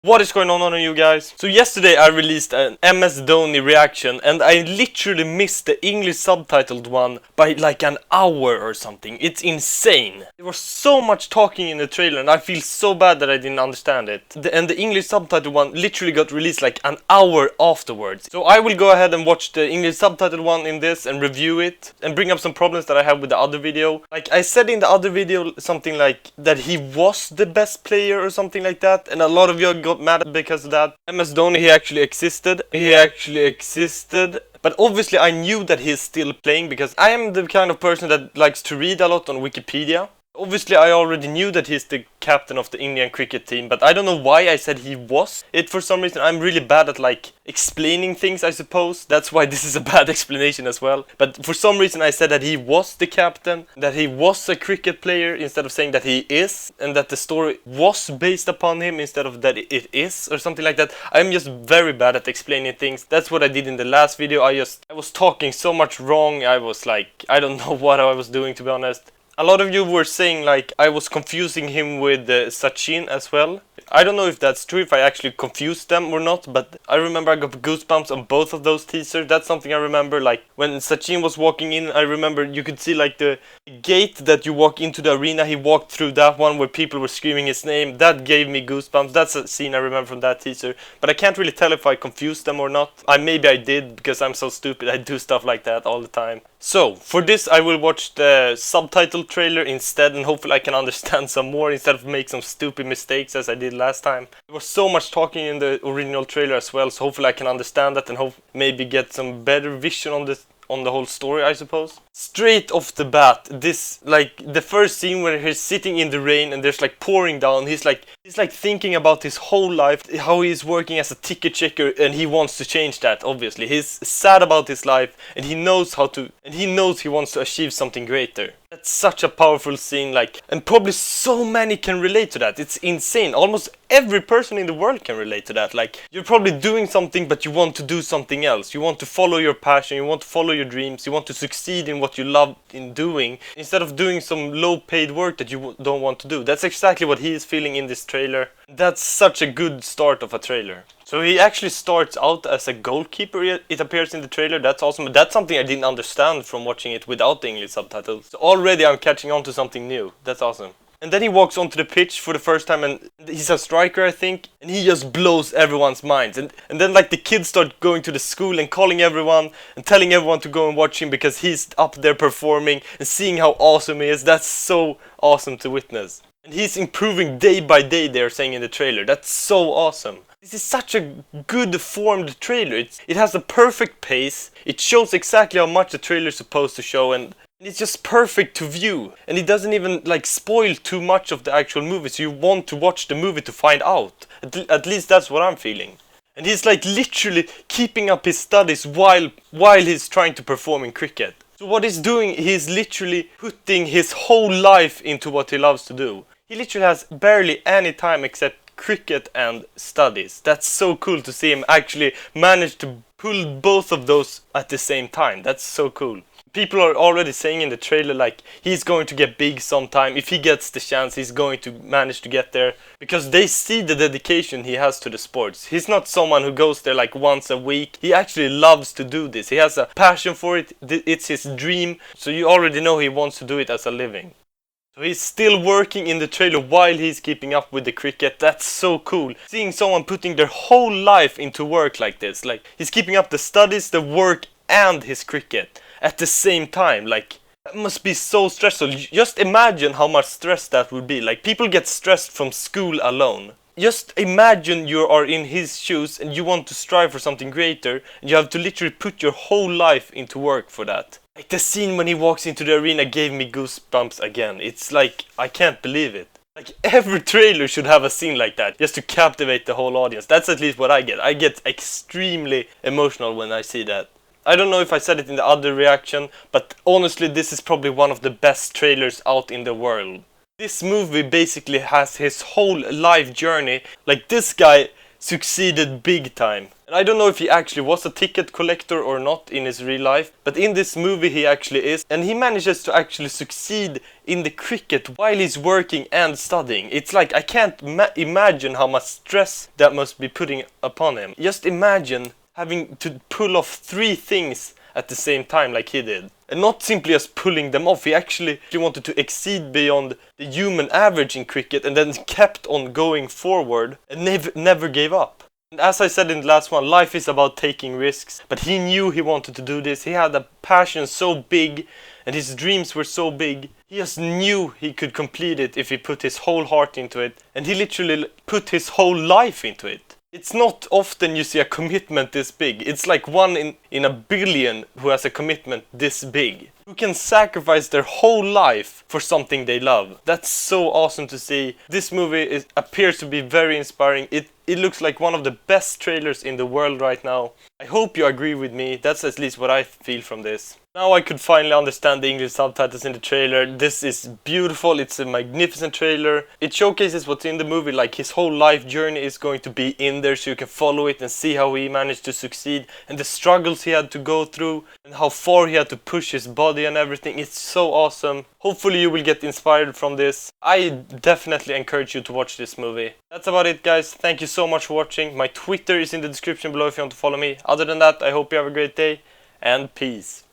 What is going on you guys? So yesterday I released an M.S.Dhoni reaction and I literally missed the English subtitled one by like an hour or something. It's insane. There was so much talking in the trailer and I feel so bad that I didn't understand it. And the English subtitled one literally got released like an hour afterwards. So I will go ahead and watch the English subtitled one in this and review it and bring up some problems that I have with the other video. Like I said in the other video something like that he was the best player or something like that, and a lot of you got mad because of that. M.S.Dhoni, he actually existed. But obviously I knew that he's still playing because I am the kind of person that likes to read a lot on Wikipedia. Obviously I already knew that he's the captain of the Indian cricket team, but I don't know why I said he was it for some reason. I'm really bad at like explaining things, I suppose. That's why this is a bad explanation as well. But for some reason I said that he was the captain, that he was a cricket player instead of saying that he is, and that the story was based upon him instead of that it is or something like that. I'm just very bad at explaining things. That's what I did in the last video. I was talking so much wrong. I was like, I don't know what I was doing, to be honest. A lot of you were saying like I was confusing him with Sachin as well. I don't know if that's true, if I actually confused them or not, but I remember I got goosebumps on both of those teasers. That's something I remember. Like when Sachin was walking in, I remember you could see like the gate that you walk into the arena. He walked through that one where people were screaming his name. That gave me goosebumps. That's a scene I remember from that teaser. But I can't really tell if I confused them or not. Maybe I did, because I'm so stupid. I do stuff like that all the time. So for this I will watch the subtitle trailer instead, and hopefully I can understand some more instead of make some stupid mistakes as I did last time. There was so much talking in the original trailer as well, so hopefully I can understand that and maybe get some better vision on the whole story, I suppose. Straight off the bat, this, like, the first scene where he's sitting in the rain and there's like pouring down, he's like thinking about his whole life, how he's working as a ticket checker, and he wants to change that, obviously. He's sad about his life and he knows he wants to achieve something greater. That's such a powerful scene, like, and probably so many can relate to that. It's insane. Almost every person in the world can relate to that. Like, you're probably doing something but you want to do something else. You want to follow your passion, you want to follow your dreams, you want to succeed in what you love in doing, instead of doing some low paid work that you don't want to do. That's exactly what he is feeling in this trailer. That's such a good start of a trailer. So he actually starts out as a goalkeeper, it appears in the trailer. That's awesome. That's something I didn't understand from watching it without the English subtitles. So already I'm catching on to something new. That's awesome. And then he walks onto the pitch for the first time, and he's a striker, I think, and he just blows everyone's minds. And then like the kids start going to the school and calling everyone and telling everyone to go and watch him because he's up there performing and seeing how awesome he is. That's so awesome to witness. And he's improving day by day, they're saying in the trailer. That's so awesome. This is such a good formed trailer. It has a perfect pace. It shows exactly how much the trailer is supposed to show, and it's just perfect to view. And it doesn't even like spoil too much of the actual movie, so you want to watch the movie to find out. At least that's what I'm feeling. And he's like literally keeping up his studies while he's trying to perform in cricket. So what he's doing, he's literally putting his whole life into what he loves to do. He literally has barely any time except cricket and studies. That's so cool to see him actually manage to pull both of those at the same time. That's so cool. People are already saying in the trailer like he's going to get big sometime. If he gets the chance, he's going to manage to get there, because they see the dedication he has to the sports. He's not someone who goes there like once a week. He actually loves to do this. He has a passion for it. It's his dream. So you already know he wants to do it as a living. So he's still working in the trailer while he's keeping up with the cricket. That's so cool. Seeing someone putting their whole life into work like this. Like, he's keeping up the studies, the work, and his cricket at the same time. Like, that must be so stressful. Just imagine how much stress that would be. Like, people get stressed from school alone. Just imagine you are in his shoes and you want to strive for something greater, and you have to literally put your whole life into work for that. Like, the scene when he walks into the arena gave me goosebumps again. It's like, I can't believe it. Like, every trailer should have a scene like that, just to captivate the whole audience. That's at least what I get. I get extremely emotional when I see that. I don't know if I said it in the other reaction, but honestly this is probably one of the best trailers out in the world. This movie basically has his whole life journey. Like, this guy succeeded big time. And I don't know if he actually was a ticket collector or not in his real life, but in this movie he actually is, and he manages to actually succeed in the cricket while he's working and studying. It's like, I can't imagine how much stress that must be putting upon him. Just imagine having to pull off 3 things at the same time like he did. And not simply just pulling them off, he actually wanted to exceed beyond the human average in cricket and then kept on going forward and never gave up. And as I said in the last one, life is about taking risks, but he knew he wanted to do this. He had a passion so big and his dreams were so big. He just knew he could complete it if he put his whole heart into it, and he literally put his whole life into it. It's not often you see a commitment this big. It's like 1 in a billion who has a commitment this big. Who can sacrifice their whole life for something they love. That's so awesome to see. This movie appears to be very inspiring. It looks like one of the best trailers in the world right now. I hope you agree with me. That's at least what I feel from this. Now I could finally understand the English subtitles in the trailer. This is beautiful. It's a magnificent trailer. It showcases what's in the movie, like his whole life journey is going to be in there so you can follow it and see how he managed to succeed and the struggles he had to go through and how far he had to push his body and everything. It's so awesome. Hopefully you will get inspired from this. I definitely encourage you to watch this movie. That's about it, guys. Thank you so much for watching. My Twitter is in the description below if you want to follow me. Other than that, I hope you have a great day and peace.